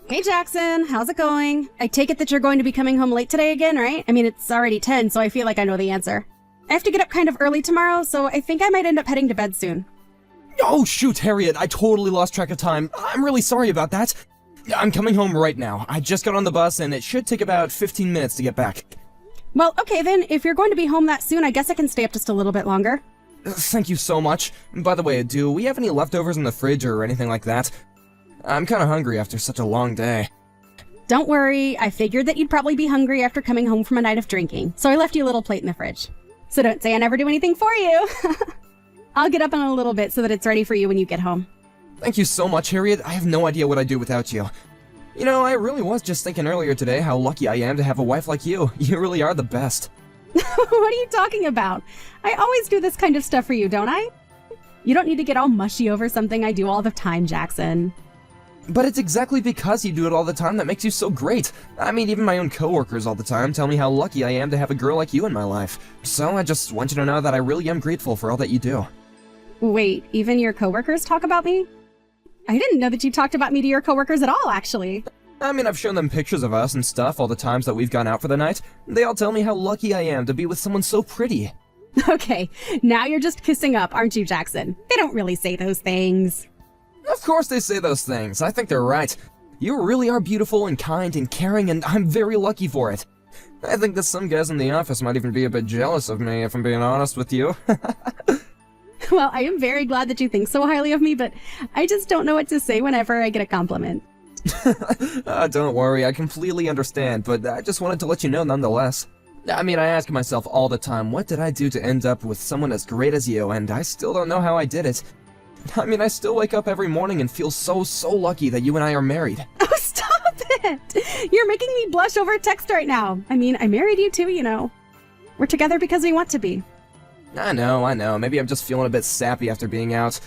Hey Jackson, how's it going? I take it that you're going to be coming home late today again, right? I mean, it's already 10, so I feel like I know the answer. I have to get up kind of early tomorrow, so I think I might end up heading to bed soon. Oh shoot, Harriet, I totally lost track of time. I'm really sorry about that. I'm coming home right now. I just got on the bus and it should take about 15 minutes to get back. Well, okay then, if you're going to be home that soon, I guess I can stay up just a little bit longer. Thank you so much. By the way, do we have any leftovers in the fridge or anything like that? I'm kinda hungry after such a long day. Don't worry, I figured that you'd probably be hungry after coming home from a night of drinking, so I left you a little plate in the fridge. So don't say I never do anything for you. I'll get up in a little bit so that it's ready for you when you get home. Thank you so much, Harriet. I have no idea what I'd do without you. You know, I really was just thinking earlier today how lucky I am to have a wife like you. You really are the best. What are you talking about? I always do this kind of stuff for you, don't I? You don't need to get all mushy over something I do all the time, Jackson. But it's exactly because you do it all the time that makes you so great. I mean, even my own coworkers all the time tell me how lucky I am to have a girl like you in my life. So I just want you to know that I really am grateful for all that you do. Wait, even your coworkers talk about me? I didn't know that you talked about me to your coworkers at all, actually. I mean, I've shown them pictures of us and stuff all the times that we've gone out for the night. They all tell me how lucky I am to be with someone so pretty. Okay, now you're just kissing up, aren't you, Jackson? They don't really say those things. Of course they say those things. I think they're right. You really are beautiful and kind and caring, and I'm very lucky for it. I think that some guys in the office might even be a bit jealous of me, if I'm being honest with you. Well, I am very glad that you think so highly of me, but I just don't know what to say whenever I get a compliment. Don't worry, I completely understand, but I just wanted to let you know nonetheless. I mean, I ask myself all the time, what did I do to end up with someone as great as you, and I still don't know how I did it. I mean, I still wake up every morning and feel so lucky that you and I are married. Oh, stop it! You're making me blush over text right now. I mean, I married you too, you know. We're together because we want to be. I know. Maybe I'm just feeling a bit sappy after being out.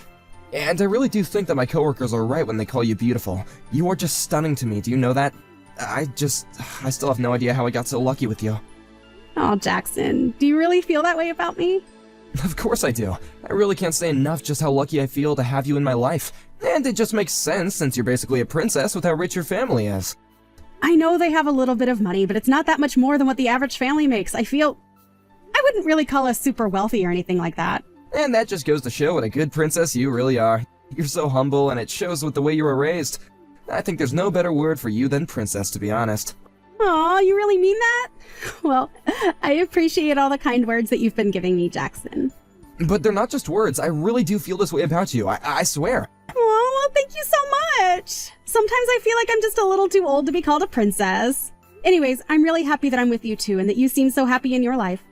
And I really do think that my coworkers are right when they call you beautiful. You are just stunning to me, do you know that? I still have no idea how I got so lucky with you. Oh, Jackson, do you really feel that way about me? Of course I do. I really can't say enough just how lucky I feel to have you in my life. And it just makes sense since you're basically a princess with how rich your family is. I know they have a little bit of money, but it's not that much more than what the average family makes. I wouldn't really call us super wealthy or anything like that. And that just goes to show what a good princess you really are. You're so humble, and it shows with the way you were raised. I think there's no better word for you than princess, to be honest. Aw, you really mean that? Well, I appreciate all the kind words that you've been giving me, Jackson. But they're not just words. I really do feel this way about you. I swear. Oh, well, thank you so much. Sometimes I feel like I'm just a little too old to be called a princess. Anyways, I'm really happy that I'm with you too, and that you seem so happy in your life.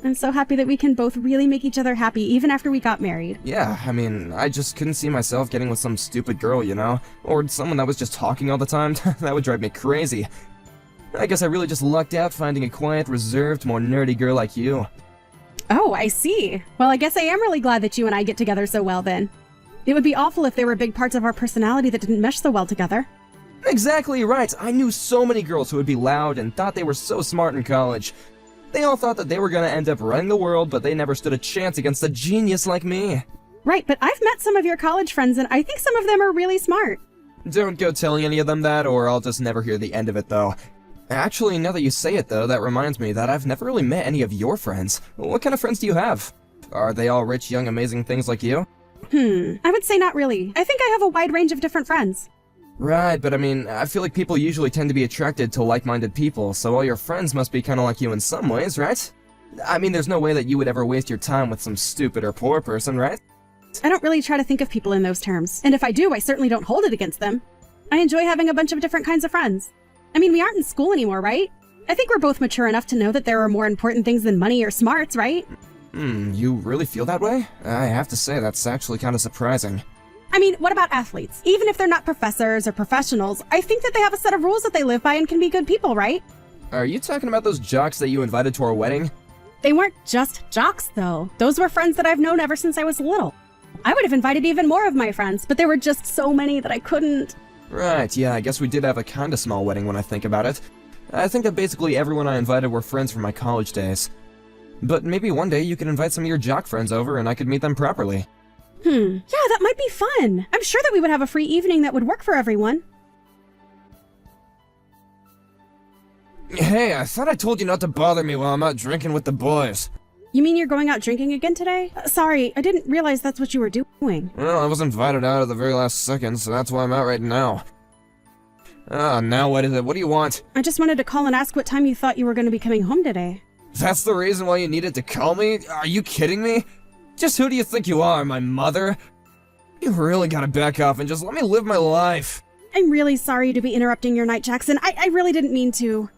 I'm so happy that we can both really make each other happy even after we got married. Yeah, I mean, I just couldn't see myself getting with some stupid girl, you know? Or someone that was just talking all the time. That would drive me crazy. I guess I really just lucked out finding a quiet, reserved, more nerdy girl like you. Oh, I see. Well, I guess I am really glad that you and I get together so well then. It would be awful if there were big parts of our personality that didn't mesh so well together. Exactly right. I knew so many girls who would be loud and thought they were so smart in college. They all thought that they were gonna end up running the world, but they never stood a chance against a genius like me. Right, but I've met some of your college friends and I think some of them are really smart. Don't go telling any of them that, or I'll just never hear the end of it though. Actually, now that you say it though, that reminds me that I've never really met any of your friends. What kind of friends do you have? Are they all rich, young, amazing things like you? I would say not really. I think I have a wide range of different friends. Right, but I mean, I feel like people usually tend to be attracted to like-minded people, so all your friends must be kinda like you in some ways, right? I mean, there's no way that you would ever waste your time with some stupid or poor person, right? I don't really try to think of people in those terms, and if I do, I certainly don't hold it against them. I enjoy having a bunch of different kinds of friends. I mean, we aren't in school anymore, right? I think we're both mature enough to know that there are more important things than money or smarts, right? You really feel that way? I have to say, that's actually kinda surprising. I mean, what about athletes? Even if they're not professors or professionals, I think that they have a set of rules that they live by and can be good people, right? Are you talking about those jocks that you invited to our wedding? They weren't just jocks, though. Those were friends that I've known ever since I was little. I would have invited even more of my friends, but there were just so many that I couldn't. Right, yeah, I guess we did have a kinda small wedding when I think about it. I think that basically everyone I invited were friends from my college days. But maybe one day you could invite some of your jock friends over and I could meet them properly. Yeah, that might be fun. I'm sure that we would have a free evening that would work for everyone. Hey, I thought I told you not to bother me while I'm out drinking with the boys. You mean you're going out drinking again today? Sorry, I didn't realize that's what you were doing. Well, I was invited out at the very last second, so that's why I'm out right now. Now what is it? What do you want? I just wanted to call and ask what time you thought you were going to be coming home today. That's the reason why you needed to call me? Are you kidding me? Just who do you think you are, my mother? You really gotta back off and just let me live my life. I'm really sorry to be interrupting your night, Jackson. I really didn't mean to.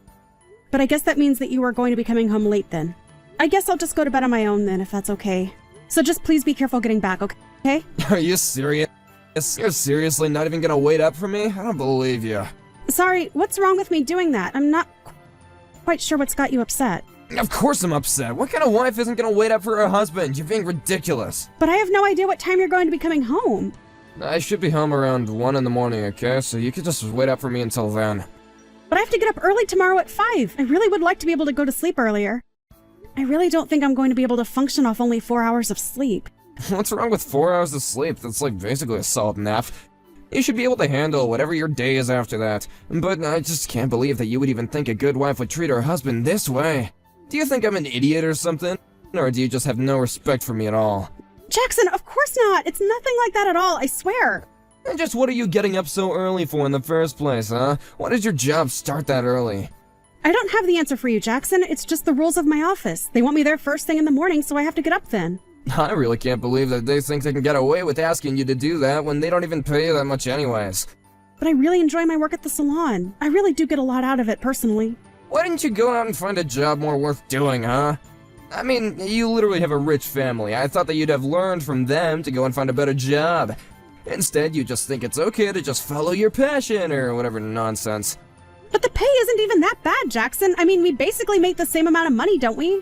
But I guess that means that you are going to be coming home late then. I guess I'll just go to bed on my own then, if that's okay. So just please be careful getting back, okay? Are you serious? You're seriously not even gonna wait up for me? I don't believe you. Sorry, what's wrong with me doing that? I'm not quite sure what's got you upset. Of course I'm upset. What kind of wife isn't gonna wait up for her husband? You're being ridiculous. But I have no idea what time you're going to be coming home. I should be home around 1 in the morning, okay? So you could just wait up for me until then. But I have to get up early tomorrow at 5. I really would like to be able to go to sleep earlier. I really don't think I'm going to be able to function off only 4 hours of sleep. What's wrong with 4 hours of sleep? That's like basically a solid nap. You should be able to handle whatever your day is after that. But I just can't believe that you would even think a good wife would treat her husband this way. Do you think I'm an idiot or something? Or do you just have no respect for me at all? Jackson, of course not! It's nothing like that at all, I swear! And just what are you getting up so early for in the first place, huh? Why does your job start that early? I don't have the answer for you, Jackson. It's just the rules of my office. They want me there first thing in the morning, so I have to get up then. I really can't believe that they think they can get away with asking you to do that when they don't even pay you that much anyways. But I really enjoy my work at the salon. I really do get a lot out of it, personally. Why didn't you go out and find a job more worth doing, huh? I mean, you literally have a rich family. I thought that you'd have learned from them to go and find a better job. Instead, you just think it's okay to just follow your passion or whatever nonsense. But the pay isn't even that bad, Jackson. I mean, we basically make the same amount of money, don't we?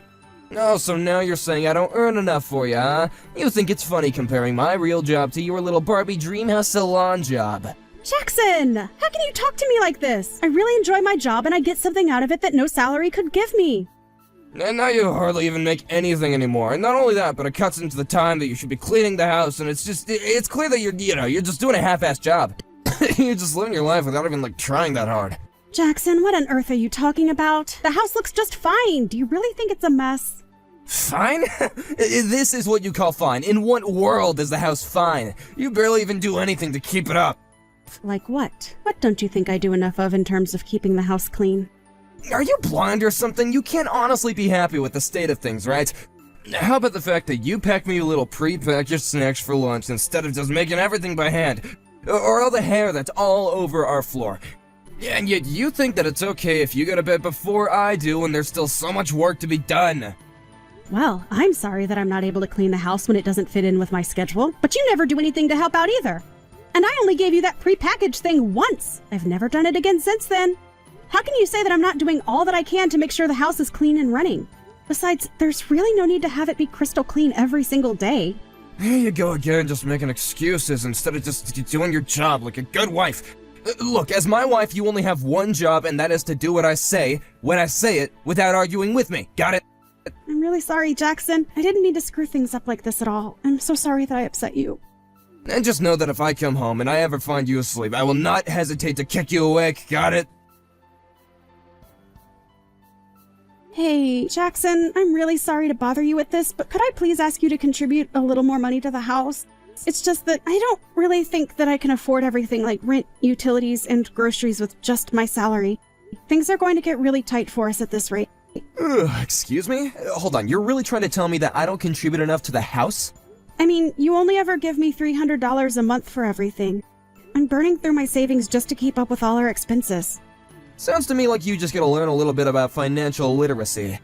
Oh, so now you're saying I don't earn enough for you, huh? You think it's funny comparing my real job to your little Barbie Dreamhouse salon job. Jackson! How can you talk to me like this? I really enjoy my job and I get something out of it that no salary could give me. And now you hardly even make anything anymore. And not only that, but it cuts into the time that you should be cleaning the house, and it's clear that you're just doing a half-assed job. You're just living your life without even, trying that hard. Jackson, what on earth are you talking about? The house looks just fine. Do you really think it's a mess? Fine? This is what you call fine. In what world is the house fine? You barely even do anything to keep it up. Like what? What don't you think I do enough of in terms of keeping the house clean? Are you blind or something? You can't honestly be happy with the state of things, right? How about the fact that you pack me little pre-packaged snacks for lunch instead of just making everything by hand? Or all the hair that's all over our floor? And yet you think that it's okay if you go to bed before I do and there's still so much work to be done. Well, I'm sorry that I'm not able to clean the house when it doesn't fit in with my schedule, but you never do anything to help out either. And I only gave you that pre-packaged thing once. I've never done it again since then. How can you say that I'm not doing all that I can to make sure the house is clean and running? Besides, there's really no need to have it be crystal clean every single day. Here you go again, just making excuses instead of just doing your job like a good wife. Look, as my wife, you only have one job, and that is to do what I say, when I say it, without arguing with me. Got it? I'm really sorry, Jackson. I didn't mean to screw things up like this at all. I'm so sorry that I upset you. And just know that if I come home and I ever find you asleep, I will not hesitate to kick you awake. Got it? Hey, Jackson, I'm really sorry to bother you with this, but could I please ask you to contribute a little more money to the house? It's just that I don't really think that I can afford everything like rent, utilities, and groceries with just my salary. Things are going to get really tight for us at this rate. Excuse me? Hold on, you're really trying to tell me that I don't contribute enough to the house? I mean, you only ever give me $300 a month for everything. I'm burning through my savings just to keep up with all our expenses. Sounds to me like you just gotta learn a little bit about financial literacy.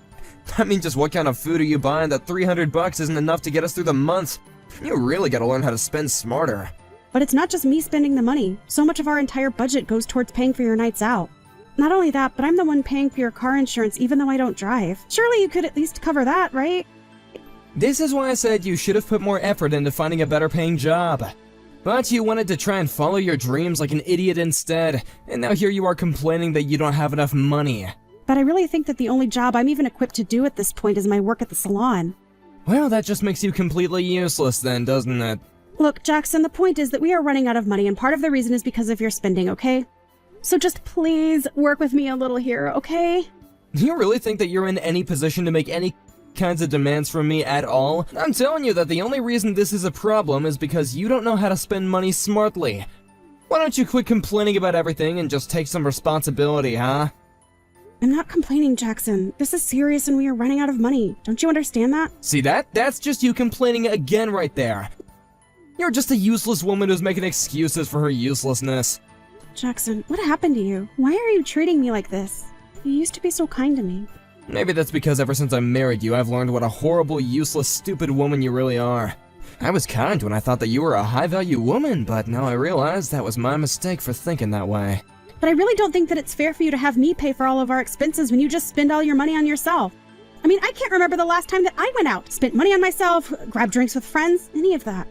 I mean, just what kind of food are you buying that $300 isn't enough to get us through the month? You really gotta learn how to spend smarter. But it's not just me spending the money. So much of our entire budget goes towards paying for your nights out. Not only that, but I'm the one paying for your car insurance even though I don't drive. Surely you could at least cover that, right? This is why I said you should have put more effort into finding a better paying job. But you wanted to try and follow your dreams like an idiot instead, and now here you are complaining that you don't have enough money. But I really think that the only job I'm even equipped to do at this point is my work at the salon. Well, that just makes you completely useless then, doesn't it? Look, Jackson, the point is that we are running out of money, and part of the reason is because of your spending, okay? So just please work with me a little here, okay? Do you really think that you're in any position to make any kinds of demands from me at all? I'm telling you that the only reason this is a problem is because you don't know how to spend money smartly. Why don't you quit complaining about everything and just take some responsibility, huh? I'm not complaining, Jackson. This is serious and we are running out of money. Don't you understand that? See that? That's just you complaining again right there. You're just a useless woman who's making excuses for her uselessness. Jackson, what happened to you? Why are you treating me like this? You used to be so kind to me. Maybe that's because ever since I married you, I've learned what a horrible, useless, stupid woman you really are. I was kind when I thought that you were a high-value woman, but now I realize that was my mistake for thinking that way. But I really don't think that it's fair for you to have me pay for all of our expenses when you just spend all your money on yourself. I mean, I can't remember the last time that I went out, spent money on myself, grabbed drinks with friends, any of that.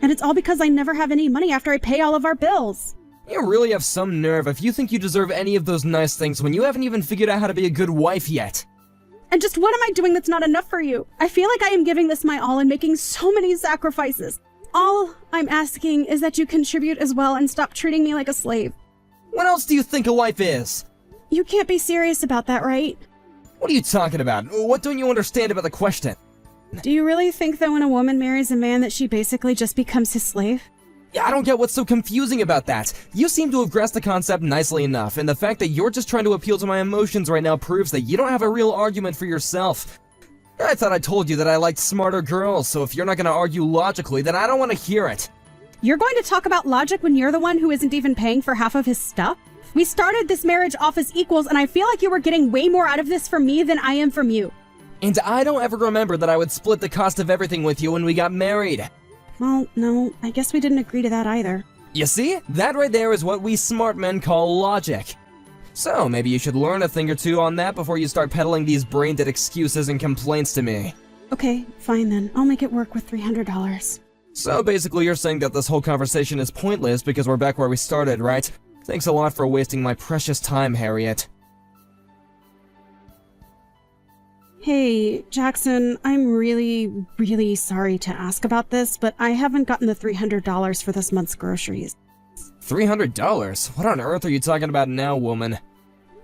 And it's all because I never have any money after I pay all of our bills. You really have some nerve if you think you deserve any of those nice things when you haven't even figured out how to be a good wife yet. And just what am I doing that's not enough for you? I feel like I am giving this my all and making so many sacrifices. All I'm asking is that you contribute as well and stop treating me like a slave. What else do you think a wife is? You can't be serious about that, right? What are you talking about? What don't you understand about the question? Do you really think that when a woman marries a man that she basically just becomes his slave? Yeah, I don't get what's so confusing about that. You seem to have grasped the concept nicely enough, and the fact that you're just trying to appeal to my emotions right now proves that you don't have a real argument for yourself. I thought I told you that I liked smarter girls, so if you're not gonna argue logically, then I don't want to hear it. You're going to talk about logic when you're the one who isn't even paying for half of his stuff? We started this marriage off as equals, and I feel like you were getting way more out of this from me than I am from you. And I don't ever remember that I would split the cost of everything with you when we got married. Well, no, I guess we didn't agree to that either. You see? That right there is what we smart men call logic. So, maybe you should learn a thing or two on that before you start peddling these brain-dead excuses and complaints to me. Okay, fine then. I'll make it work with $300. So basically you're saying that this whole conversation is pointless because we're back where we started, right? Thanks a lot for wasting my precious time, Harriet. Hey, Jackson, I'm really sorry to ask about this, but I haven't gotten the $300 for this month's groceries. $300? What on earth are you talking about now, woman?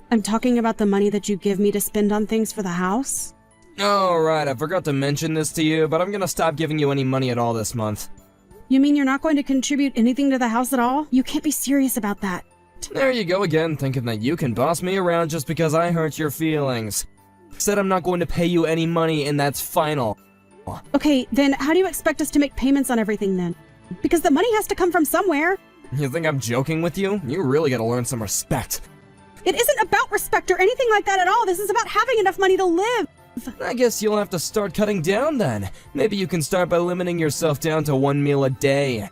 I'm talking about the money that you give me to spend on things for the house. Oh, right, I forgot to mention this to you, but I'm gonna stop giving you any money at all this month. You mean you're not going to contribute anything to the house at all? You can't be serious about that. There you go again, thinking that you can boss me around just because I hurt your feelings. Said I'm not going to pay you any money, and that's final. Okay, then how do you expect us to make payments on everything then? Because the money has to come from somewhere. You think I'm joking with you? You really gotta learn some respect. It isn't about respect or anything like that at all. This is about having enough money to live. I guess you'll have to start cutting down then. Maybe you can start by limiting yourself down to 1 meal a day.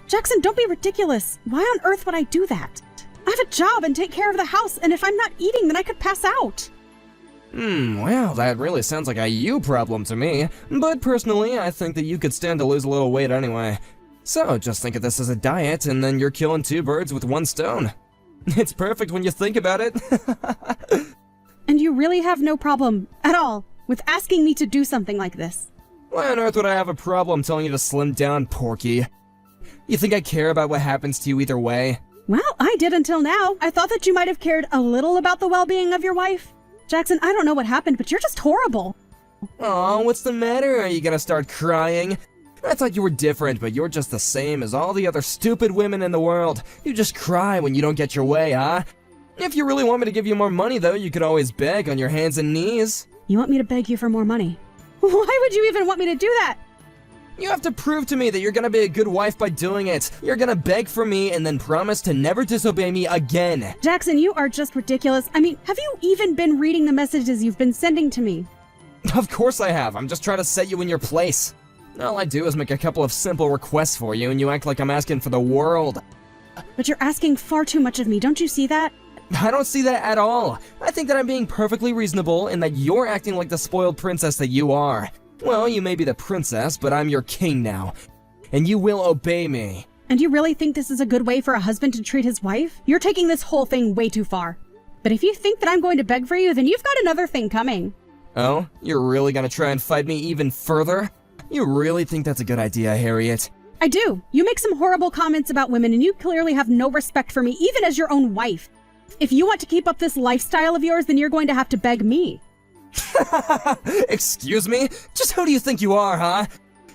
Jackson, don't be ridiculous. Why on earth would I do that? I have a job and take care of the house, and if I'm not eating, then I could pass out. Well, that really sounds like a you problem to me. But personally, I think that you could stand to lose a little weight anyway. So, just think of this as a diet, and then you're killing 2 birds with 1 stone. It's perfect when you think about it. And you really have no problem, at all, with asking me to do something like this. Why on earth would I have a problem telling you to slim down, Porky? You think I care about what happens to you either way? Well, I did until now. I thought that you might have cared a little about the well-being of your wife. Jackson, I don't know what happened, but you're just horrible. Aw, what's the matter? Are you gonna start crying? I thought you were different, but you're just the same as all the other stupid women in the world. You just cry when you don't get your way, huh? If you really want me to give you more money, though, you could always beg on your hands and knees. You want me to beg you for more money? Why would you even want me to do that? You have to prove to me that you're gonna be a good wife by doing it. You're gonna beg for me and then promise to never disobey me again. Jackson, you are just ridiculous. I mean, have you even been reading the messages you've been sending to me? Of course I have. I'm just trying to set you in your place. All I do is make a couple of simple requests for you and you act like I'm asking for the world. But you're asking far too much of me, don't you see that? I don't see that at all. I think that I'm being perfectly reasonable and that you're acting like the spoiled princess that you are. Well, you may be the princess, but I'm your king now. And you will obey me. And you really think this is a good way for a husband to treat his wife? You're taking this whole thing way too far. But if you think that I'm going to beg for you, then you've got another thing coming. Oh? You're really gonna try and fight me even further? You really think that's a good idea, Harriet? I do. You make some horrible comments about women and you clearly have no respect for me, even as your own wife. If you want to keep up this lifestyle of yours, then you're going to have to beg me. Excuse me? Just who do you think you are, huh?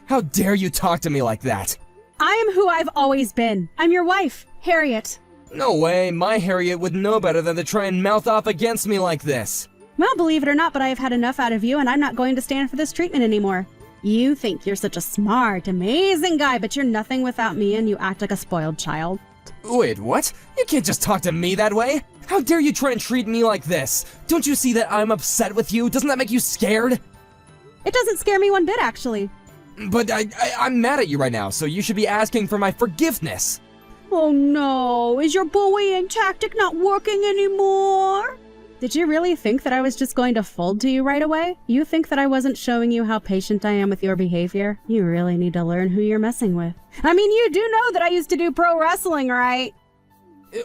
How dare you talk to me like that? I am who I've always been. I'm your wife, Harriet. No way, my Harriet would know better than to try and mouth off against me like this. Well, believe it or not, but I have had enough out of you, and I'm not going to stand for this treatment anymore. You think you're such a smart, amazing guy, but you're nothing without me, and you act like a spoiled child. Wait, what? You can't just talk to me that way! How dare you try and treat me like this? Don't you see that I'm upset with you? Doesn't that make you scared? It doesn't scare me one bit, actually. But I'm mad at you right now, so you should be asking for my forgiveness. Oh no, is your bullying tactic not working anymore? Did you really think that I was just going to fold to you right away? You think that I wasn't showing you how patient I am with your behavior? You really need to learn who you're messing with. I mean, you do know that I used to do pro wrestling, right?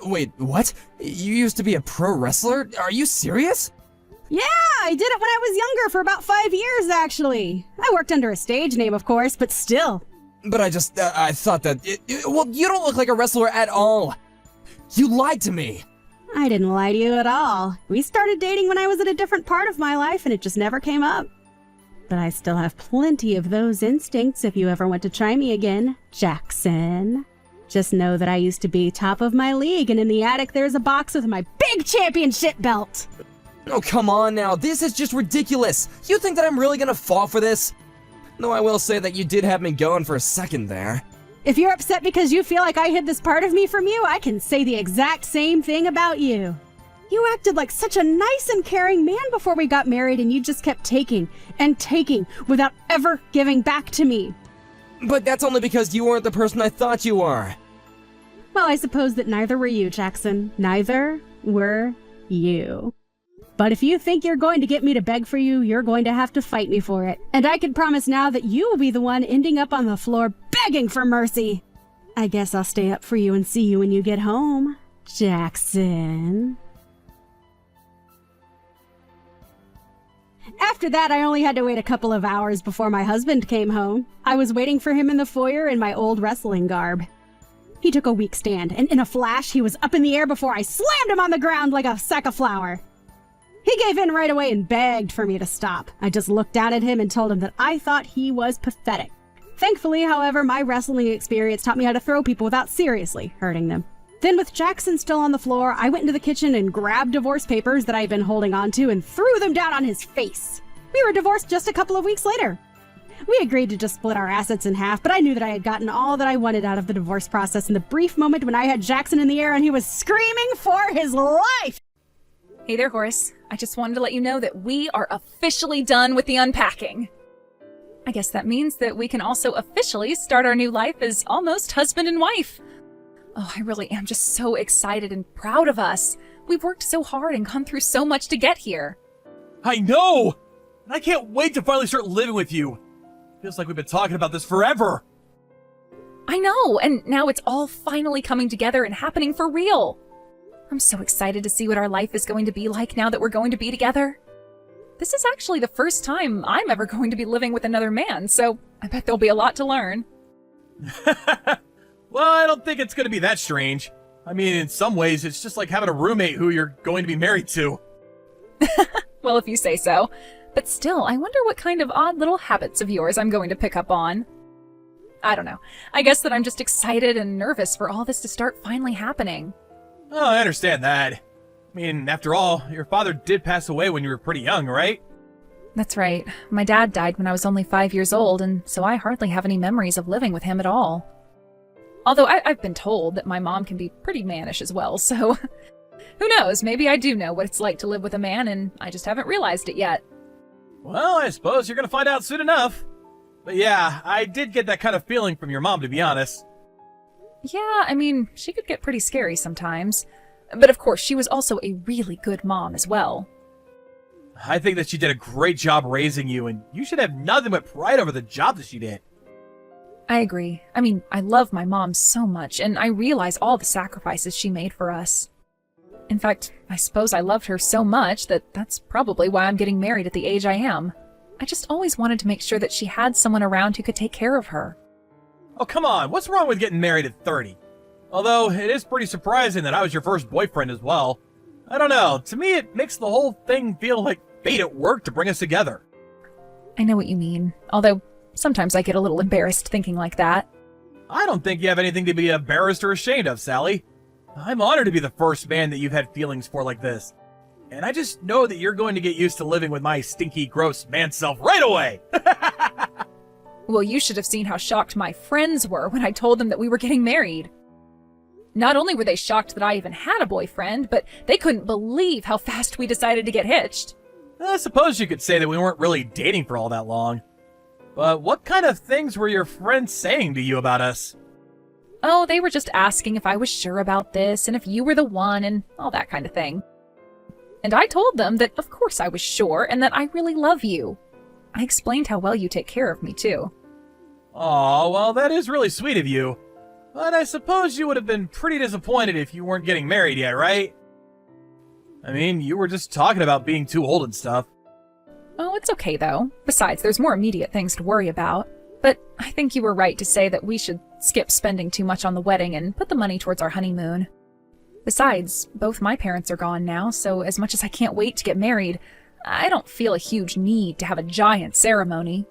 Wait, what? You used to be a pro wrestler? Are you serious? Yeah, I did it when I was younger for about 5 years, actually. I worked under a stage name, of course, but still. But I thought that, well, you don't look like a wrestler at all. You lied to me. I didn't lie to you at all. We started dating when I was at a different part of my life, and it just never came up. But I still have plenty of those instincts if you ever want to try me again, Jackson. Just know that I used to be top of my league, and in the attic there's a box with my big championship belt. Oh, come on now. This is just ridiculous. You think that I'm really gonna fall for this? Though I will say that you did have me going for a second there. If you're upset because you feel like I hid this part of me from you, I can say the exact same thing about you. You acted like such a nice and caring man before we got married, and you just kept taking and taking without ever giving back to me. But that's only because you weren't the person I thought you were. Well, I suppose that neither were you, Jackson. Neither were you. But if you think you're going to get me to beg for you, you're going to have to fight me for it. And I can promise now that you will be the one ending up on the floor begging for mercy. I guess I'll stay up for you and see you when you get home, Jackson. After that, I only had to wait a couple of hours before my husband came home. I was waiting for him in the foyer in my old wrestling garb. He took a weak stand, and in a flash, he was up in the air before I slammed him on the ground like a sack of flour. He gave in right away and begged for me to stop. I just looked down at him and told him that I thought he was pathetic. Thankfully, however, my wrestling experience taught me how to throw people without seriously hurting them. Then with Jackson still on the floor, I went into the kitchen and grabbed divorce papers that I had been holding onto and threw them down on his face. We were divorced just a couple of weeks later. We agreed to just split our assets in half, but I knew that I had gotten all that I wanted out of the divorce process in the brief moment when I had Jackson in the air and he was screaming for his life. Hey there, Horace. I just wanted to let you know that we are officially done with the unpacking. I guess that means that we can also officially start our new life as almost husband and wife. Oh, I really am just so excited and proud of us. We've worked so hard and gone through so much to get here. I know! And I can't wait to finally start living with you. Feels like we've been talking about this forever. I know, and now it's all finally coming together and happening for real. I'm so excited to see what our life is going to be like now that we're going to be together. This is actually the first time I'm ever going to be living with another man, so I bet there'll be a lot to learn. Well, I don't think it's going to be that strange. I mean, in some ways, it's just like having a roommate who you're going to be married to. Well, if you say so. But still, I wonder what kind of odd little habits of yours I'm going to pick up on. I don't know. I guess that I'm just excited and nervous for all this to start finally happening. Oh, I understand that. I mean, after all, your father did pass away when you were pretty young, right? That's right. My dad died when I was only 5 years old, and so I hardly have any memories of living with him at all. Although I've been told that my mom can be pretty mannish as well, so who knows, maybe I do know what it's like to live with a man, and I just haven't realized it yet. Well, I suppose you're going to find out soon enough. But yeah, I did get that kind of feeling from your mom, to be honest. Yeah, I mean, she could get pretty scary sometimes. But of course, she was also a really good mom as well. I think that she did a great job raising you, and you should have nothing but pride over the job that she did. I agree. I mean, I love my mom so much, and I realize all the sacrifices she made for us. In fact, I suppose I loved her so much that that's probably why I'm getting married at the age I am. I just always wanted to make sure that she had someone around who could take care of her. Oh, come on, what's wrong with getting married at 30? Although, it is pretty surprising that I was your first boyfriend as well. I don't know. To me, it makes the whole thing feel like fate at work to bring us together. I know what you mean, although sometimes I get a little embarrassed thinking like that. I don't think you have anything to be embarrassed or ashamed of, Sally. I'm honored to be the first man that you've had feelings for like this. And I just know that you're going to get used to living with my stinky, gross man self right away. Well, you should have seen how shocked my friends were when I told them that we were getting married. Not only were they shocked that I even had a boyfriend, but they couldn't believe how fast we decided to get hitched. I suppose you could say that we weren't really dating for all that long. But what kind of things were your friends saying to you about us? Oh, they were just asking if I was sure about this and if you were the one and all that kind of thing. And I told them that of course I was sure and that I really love you. I explained how well you take care of me too. Aw, well, that is really sweet of you. But I suppose you would have been pretty disappointed if you weren't getting married yet, right? I mean, you were just talking about being too old and stuff. Oh, it's okay though. Besides, there's more immediate things to worry about. But I think you were right to say that we should skip spending too much on the wedding and put the money towards our honeymoon. Besides, both my parents are gone now, so as much as I can't wait to get married, I don't feel a huge need to have a giant ceremony.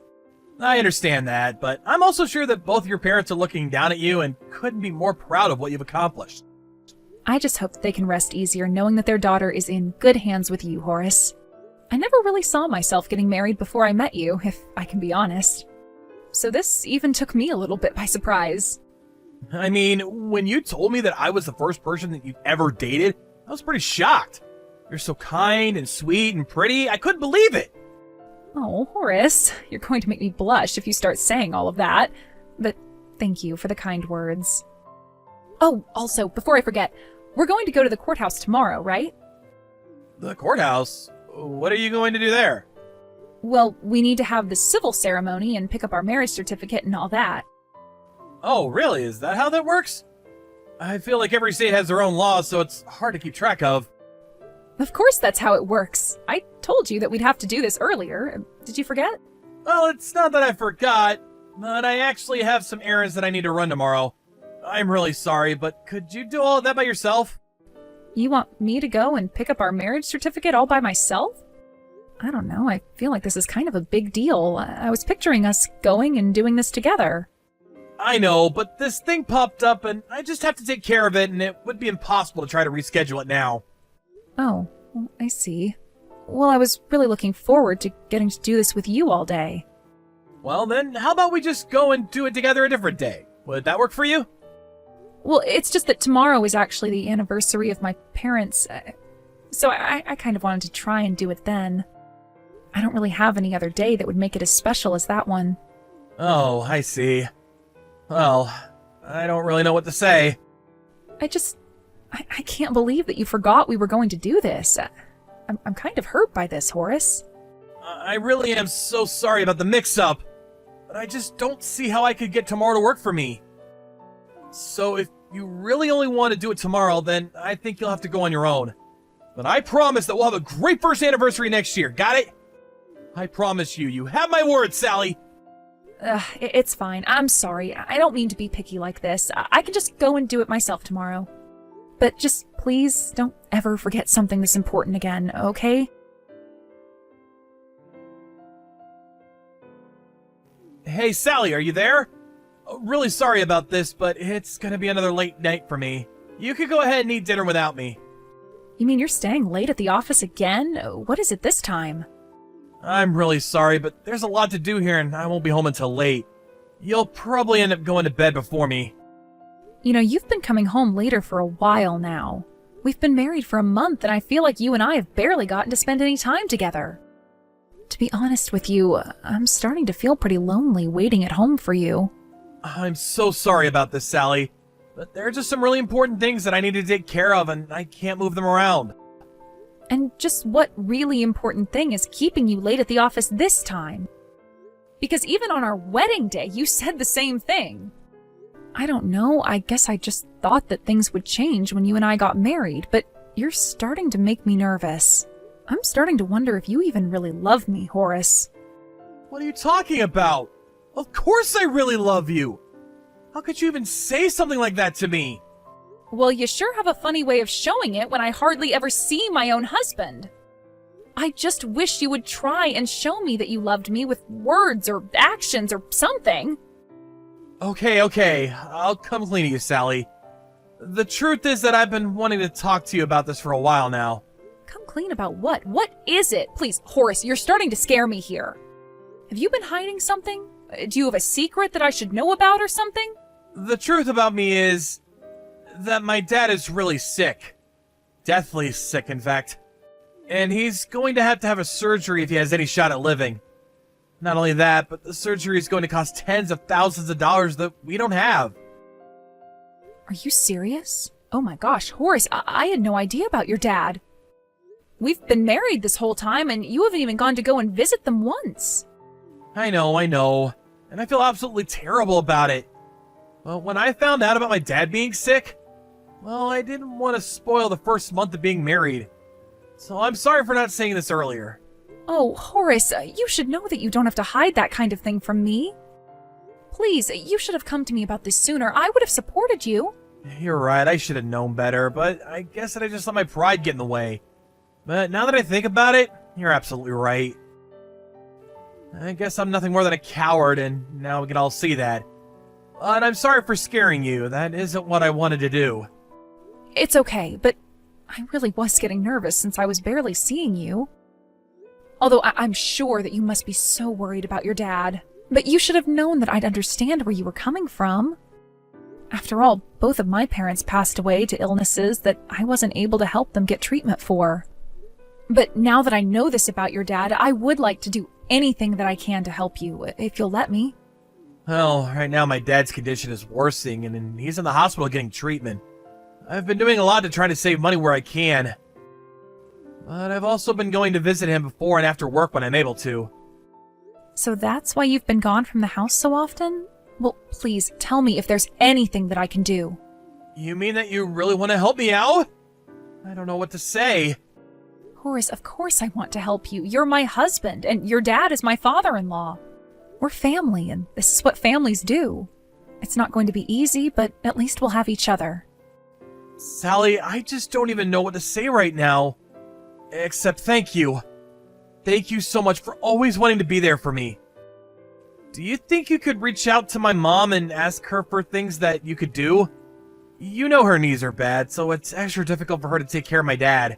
I understand that, but I'm also sure that both your parents are looking down at you and couldn't be more proud of what you've accomplished. I just hope that they can rest easier knowing that their daughter is in good hands with you, Horace. I never really saw myself getting married before I met you, if I can be honest. So this even took me a little bit by surprise. I mean, when you told me that I was the first person that you'd ever dated, I was pretty shocked. You're so kind and sweet and pretty, I couldn't believe it. Oh, Horace, you're going to make me blush if you start saying all of that. But thank you for the kind words. Oh, also, before I forget, we're going to go to the courthouse tomorrow, right? The courthouse? What are you going to do there? Well, we need to have the civil ceremony and pick up our marriage certificate and all that. Oh, really? Is that how that works? I feel like every state has their own laws, so it's hard to keep track of. Of course that's how it works. I told you that we'd have to do this earlier. Did you forget? Well, it's not that I forgot, but I actually have some errands that I need to run tomorrow. I'm really sorry, but could you do all of that by yourself? You want me to go and pick up our marriage certificate all by myself? I don't know, I feel like this is kind of a big deal. I was picturing us going and doing this together. I know, but this thing popped up and I just have to take care of it, and it would be impossible to try to reschedule it now. Oh, well, I see. Well, I was really looking forward to getting to do this with you all day. Well then, how about we just go and do it together a different day? Would that work for you? Well, it's just that tomorrow is actually the anniversary of my parents, so I kind of wanted to try and do it then. I don't really have any other day that would make it as special as that one. Oh, I see. Well, I don't really know what to say. I can't believe that you forgot we were going to do this. I'm kind of hurt by this, Horace. I really am so sorry about the mix-up, but I just don't see how I could get tomorrow to work for me. So if you really only want to do it tomorrow, then I think you'll have to go on your own. But I promise that we'll have a great first anniversary next year, got it? I promise you, you have my word, Sally! It's fine. I'm sorry. I don't mean to be picky like this. I can just go and do it myself tomorrow. But just please don't ever forget something this important again, okay? Hey, Sally, are you there? Really sorry about this, but it's gonna be another late night for me. You could go ahead and eat dinner without me. You mean you're staying late at the office again? What is it this time? I'm really sorry, but there's a lot to do here and I won't be home until late. You'll probably end up going to bed before me. You know, you've been coming home later for a while now. We've been married for a month, and I feel like you and I have barely gotten to spend any time together. To be honest with you, I'm starting to feel pretty lonely waiting at home for you. I'm so sorry about this, Sally, but there are just some really important things that I need to take care of, and I can't move them around. And just what really important thing is keeping you late at the office this time? Because even on our wedding day, you said the same thing. I don't know, I guess I just thought that things would change when you and I got married, but you're starting to make me nervous. I'm starting to wonder if you even really love me, Horace. What are you talking about? Of course I really love you! How could you even say something like that to me? Well, you sure have a funny way of showing it when I hardly ever see my own husband. I just wish you would try and show me that you loved me with words or actions or something. Okay, I'll come clean to you, Sally. The truth is that I've been wanting to talk to you about this for a while now. Come clean about what? What is it? Please, Horace, you're starting to scare me here. Have you been hiding something? Do you have a secret that I should know about or something? The truth about me is that my dad is really sick. Deathly sick, in fact. And he's going to have a surgery if he has any shot at living. Not only that, but the surgery is going to cost tens of thousands of dollars that we don't have. Are you serious? Oh my gosh, Horace, I had no idea about your dad. We've been married this whole time, and you haven't even gone to go and visit them once. I know. And I feel absolutely terrible about it. Well, when I found out about my dad being sick, well, I didn't want to spoil the first month of being married. So I'm sorry for not saying this earlier. Oh, Horace, you should know that you don't have to hide that kind of thing from me. Please, you should have come to me about this sooner. I would have supported you. You're right, I should have known better, but I guess that I just let my pride get in the way. But now that I think about it, you're absolutely right. I guess I'm nothing more than a coward, and now we can all see that. And I'm sorry for scaring you. That isn't what I wanted to do. It's okay, but I really was getting nervous since I was barely seeing you. Although I'm sure that you must be so worried about your dad. But you should have known that I'd understand where you were coming from. After all, both of my parents passed away to illnesses that I wasn't able to help them get treatment for. But now that I know this about your dad, I would like to do anything that I can to help you, if you'll let me. Well, right now my dad's condition is worsening, and he's in the hospital getting treatment. I've been doing a lot to try to save money where I can. But I've also been going to visit him before and after work when I'm able to. So that's why you've been gone from the house so often? Well, please, tell me if there's anything that I can do. You mean that you really want to help me out? I don't know what to say. Horace, of course I want to help you. You're my husband, and your dad is my father-in-law. We're family, and this is what families do. It's not going to be easy, but at least we'll have each other. Sally, I just don't even know what to say right now. Except thank you. Thank you so much for always wanting to be there for me. Do you think you could reach out to my mom and ask her for things that you could do? You know her knees are bad, so it's extra difficult for her to take care of my dad.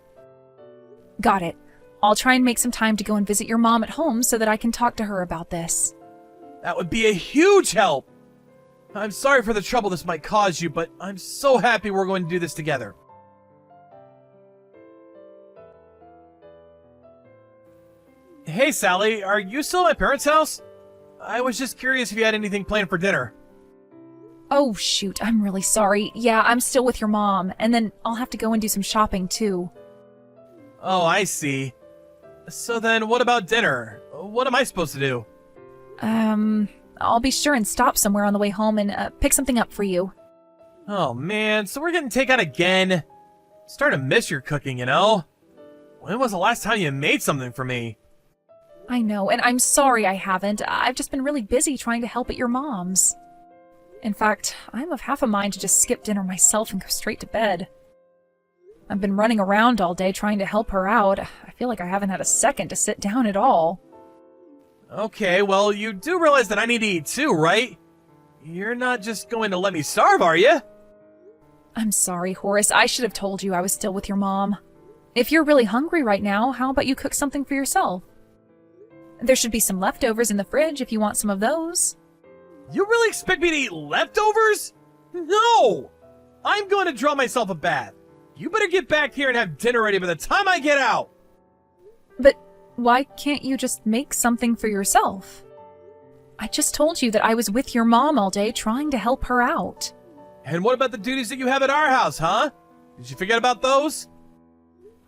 Got it. I'll try and make some time to go and visit your mom at home so that I can talk to her about this. That would be a huge help! I'm sorry for the trouble this might cause you, but I'm so happy we're going to do this together. Hey, Sally, are you still at my parents' house? I was just curious if you had anything planned for dinner. Oh, shoot, I'm really sorry. Yeah, I'm still with your mom, and then I'll have to go and do some shopping, too. Oh, I see. So then what about dinner? What am I supposed to do? I'll be sure and stop somewhere on the way home and pick something up for you. Oh, man, so we're getting takeout again? Starting to miss your cooking, you know? When was the last time you made something for me? I know, and I'm sorry I haven't. I've just been really busy trying to help at your mom's. In fact, I'm of half a mind to just skip dinner myself and go straight to bed. I've been running around all day trying to help her out. I feel like I haven't had a second to sit down at all. Okay, well, you do realize that I need to eat too, right? You're not just going to let me starve, are you? I'm sorry, Horace. I should have told you I was still with your mom. If you're really hungry right now, how about you cook something for yourself? There should be some leftovers in the fridge if you want some of those. You really expect me to eat leftovers? No! I'm going to draw myself a bath. You better get back here and have dinner ready by the time I get out. But why can't you just make something for yourself? I just told you that I was with your mom all day trying to help her out. And what about the duties that you have at our house, huh? Did you forget about those?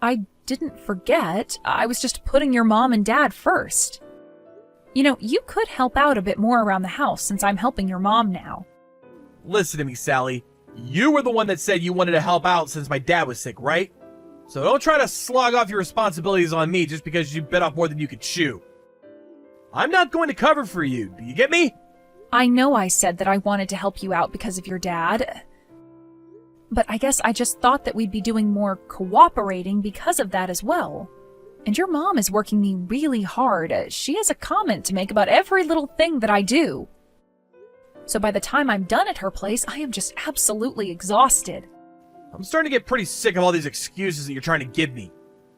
I didn't forget. I was just putting your mom and dad first. You know, you could help out a bit more around the house since I'm helping your mom now. Listen to me, Sally. You were the one that said you wanted to help out since my dad was sick, right? So don't try to slog off your responsibilities on me just because you bit off more than you could chew. I'm not going to cover for you, do you get me? I know I said that I wanted to help you out because of your dad. But I guess I just thought that we'd be doing more cooperating because of that as well. And your mom is working me really hard. She has a comment to make about every little thing that I do. So by the time I'm done at her place, I am just absolutely exhausted. I'm starting to get pretty sick of all these excuses that you're trying to give me.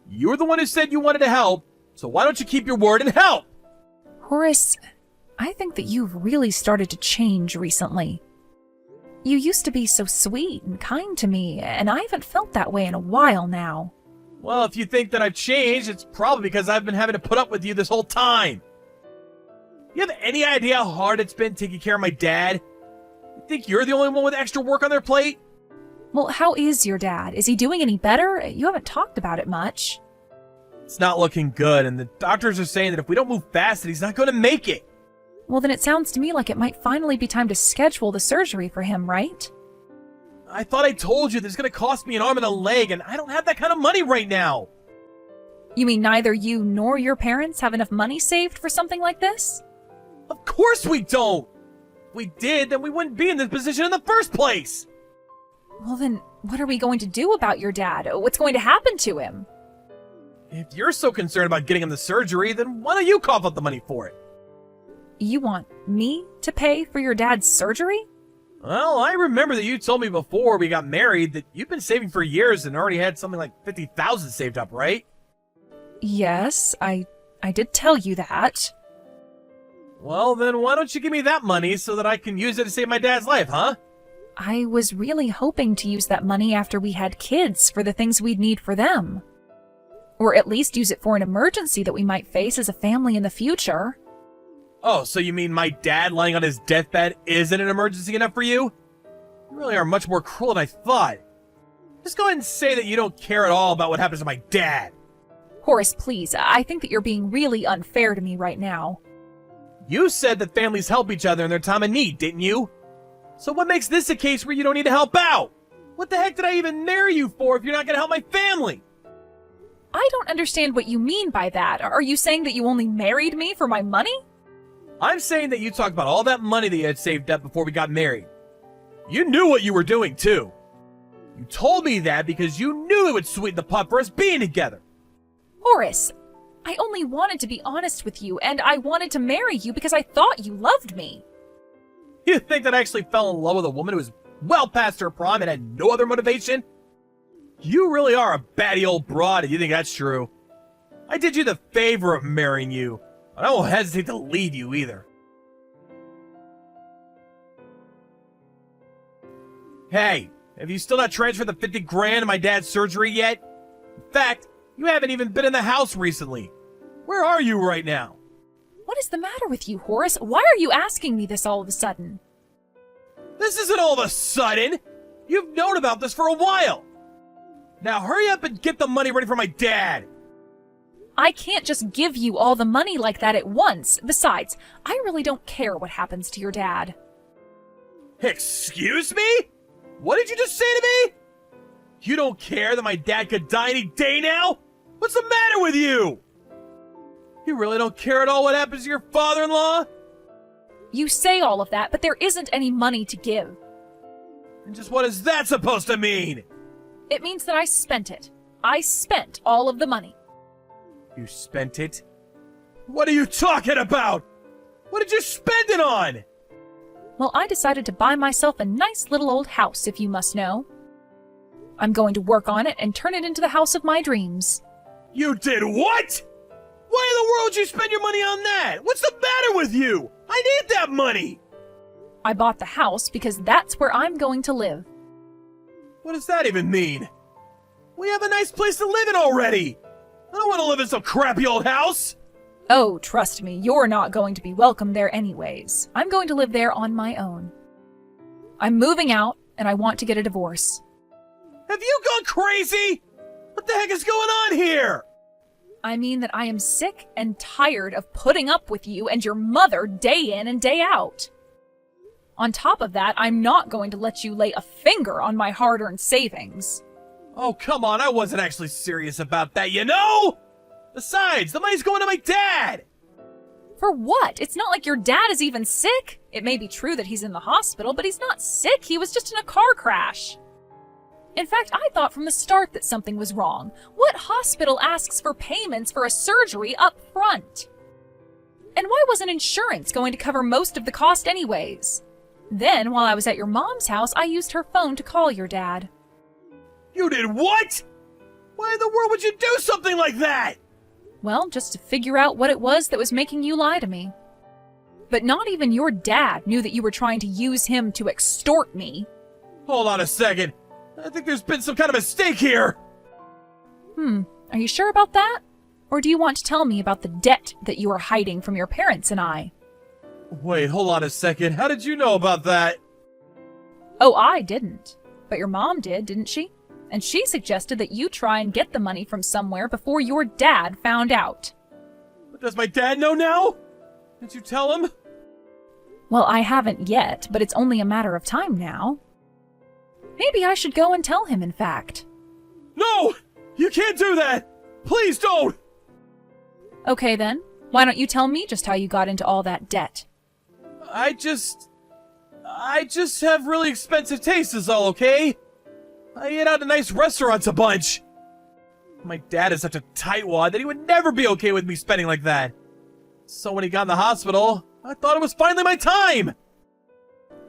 You were the one who said you wanted to help, so why don't you keep your word and help? Horace, I think that you've really started to change recently. You used to be so sweet and kind to me, and I haven't felt that way in a while now. Well, if you think that I've changed, it's probably because I've been having to put up with you this whole time. You have any idea how hard it's been taking care of my dad? You think you're the only one with extra work on their plate? Well, how is your dad? Is he doing any better? You haven't talked about it much. It's not looking good, and the doctors are saying that if we don't move fast, that he's not going to make it. Well, then it sounds to me like it might finally be time to schedule the surgery for him, right? I thought I told you this is going to cost me an arm and a leg, and I don't have that kind of money right now. You mean neither you nor your parents have enough money saved for something like this? Of course we don't! If we did, then we wouldn't be in this position in the first place! Well, then what are we going to do about your dad? What's going to happen to him? If you're so concerned about getting him the surgery, then why don't you cough up the money for it? You want me to pay for your dad's surgery? Well, I remember that you told me before we got married that you've been saving for years and already had something like $50,000 saved up, right? Yes, I did tell you that. Well, then why don't you give me that money so that I can use it to save my dad's life, huh? I was really hoping to use that money after we had kids for the things we'd need for them. Or at least use it for an emergency that we might face as a family in the future. Oh, so you mean my dad lying on his deathbed isn't an emergency enough for you? You really are much more cruel than I thought. Just go ahead and say that you don't care at all about what happens to my dad. Horace, please, I think that you're being really unfair to me right now. You said that families help each other in their time of need, didn't you? So what makes this a case where you don't need to help out? What the heck did I even marry you for if you're not going to help my family? I don't understand what you mean by that. Are you saying that you only married me for my money? I'm saying that you talked about all that money that you had saved up before we got married. You knew what you were doing, too. You told me that because you knew it would sweeten the pot for us being together. Horace, I only wanted to be honest with you, and I wanted to marry you because I thought you loved me. You think that I actually fell in love with a woman who was well past her prime and had no other motivation? You really are a batty old broad if you think that's true. I did you the favor of marrying you, but I won't hesitate to leave you either. Hey, have you still not transferred the 50 grand to my dad's surgery yet? In fact, you haven't even been in the house recently. Where are you right now? What is the matter with you, Horace? Why are you asking me this all of a sudden? This isn't all of a sudden. You've known about this for a while. Now hurry up and get the money ready for my dad. I can't just give you all the money like that at once. Besides, I really don't care what happens to your dad. Excuse me? What did you just say to me? You don't care that my dad could die any day now? What's the matter with you? You really don't care at all what happens to your father-in-law? You say all of that, but there isn't any money to give. And just what is that supposed to mean? It means that I spent it. I spent all of the money. You spent it? What are you talking about? What did you spend it on? Well, I decided to buy myself a nice little old house, if you must know. I'm going to work on it and turn it into the house of my dreams. You did what? Why in the world would you spend your money on that? What's the matter with you? I need that money! I bought the house because that's where I'm going to live. What does that even mean? We have a nice place to live in already! I don't want to live in some crappy old house! Oh, trust me, you're not going to be welcome there anyways. I'm going to live there on my own. I'm moving out, and I want to get a divorce. Have you gone crazy? What the heck is going on here? I mean that I am sick and tired of putting up with you and your mother day in and day out. On top of that, I'm not going to let you lay a finger on my hard-earned savings. Oh, come on, I wasn't actually serious about that, you know? Besides, the money's going to my dad! For what? It's not like your dad is even sick. It may be true that he's in the hospital, but he's not sick. He was just in a car crash. In fact, I thought from the start that something was wrong. What hospital asks for payments for a surgery up front? And why wasn't insurance going to cover most of the cost anyways? Then, while I was at your mom's house, I used her phone to call your dad. You did what? Why in the world would you do something like that? Well, just to figure out what it was that was making you lie to me. But not even your dad knew that you were trying to use him to extort me. Hold on a second. I think there's been some kind of mistake here. Are you sure about that? Or do you want to tell me about the debt that you are hiding from your parents and I? Wait, hold on a second. How did you know about that? Oh, I didn't. But your mom did, didn't she? And she suggested that you try and get the money from somewhere before your dad found out. But does my dad know now? Did you tell him? Well, I haven't yet, but it's only a matter of time now. Maybe I should go and tell him, in fact. No! You can't do that! Please don't! Okay then, why don't you tell me just how you got into all that debt? I just have really expensive tastes is all, okay? I eat out at nice restaurants a bunch. My dad is such a tightwad that he would never be okay with me spending like that. So when he got in the hospital, I thought it was finally my time!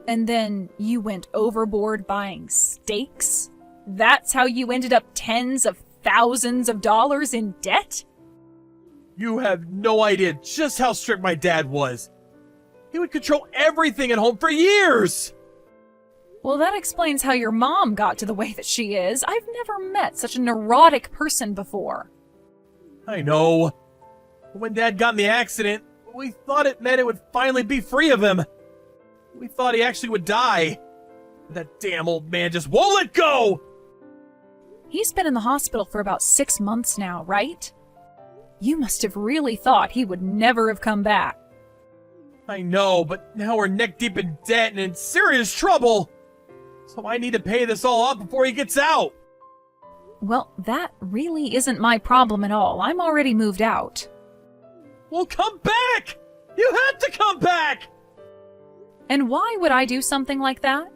And then you went overboard buying steaks? That's how you ended up tens of thousands of dollars in debt? You have no idea just how strict my dad was. He would control everything at home for years! Well, that explains how your mom got to the way that she is. I've never met such a neurotic person before. I know. When Dad got in the accident, we thought it meant it would finally be free of him. We thought he actually would die. That damn old man just won't let go! He's been in the hospital for about 6 months now, right? You must have really thought he would never have come back. I know, but now we're neck deep in debt and in serious trouble. So I need to pay this all off before he gets out. Well, that really isn't my problem at all. I'm already moved out. Well, come back! You have to come back! And why would I do something like that?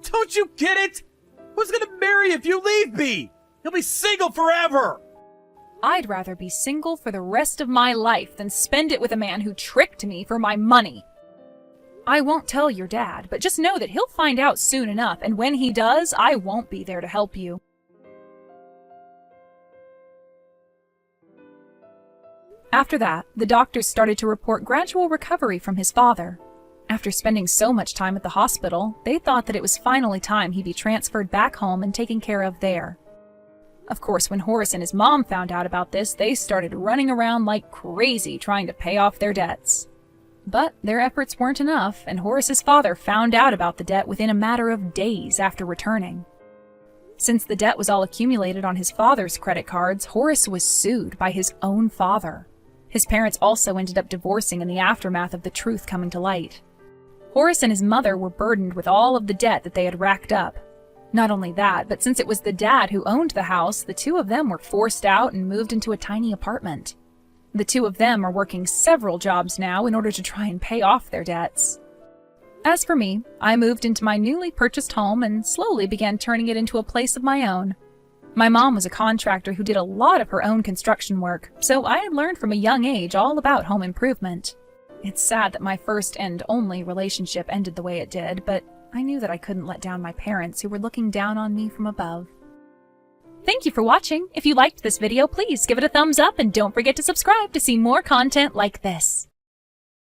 Don't you get it? Who's gonna marry if you leave me? You'll be single forever! I'd rather be single for the rest of my life than spend it with a man who tricked me for my money. I won't tell your dad, but just know that he'll find out soon enough, and when he does, I won't be there to help you. After that, the doctors started to report gradual recovery from his father. After spending so much time at the hospital, they thought that it was finally time he be transferred back home and taken care of there. Of course, when Horace and his mom found out about this, they started running around like crazy trying to pay off their debts. But their efforts weren't enough, and Horace's father found out about the debt within a matter of days after returning. Since the debt was all accumulated on his father's credit cards, Horace was sued by his own father. His parents also ended up divorcing in the aftermath of the truth coming to light. Horace and his mother were burdened with all of the debt that they had racked up. Not only that, but since it was the dad who owned the house, the two of them were forced out and moved into a tiny apartment. The two of them are working several jobs now in order to try and pay off their debts. As for me, I moved into my newly purchased home and slowly began turning it into a place of my own. My mom was a contractor who did a lot of her own construction work, so I had learned from a young age all about home improvement. It's sad that my first and only relationship ended the way it did, but I knew that I couldn't let down my parents who were looking down on me from above. Thank you for watching. If you liked this video, please give it a thumbs up and don't forget to subscribe to see more content like this.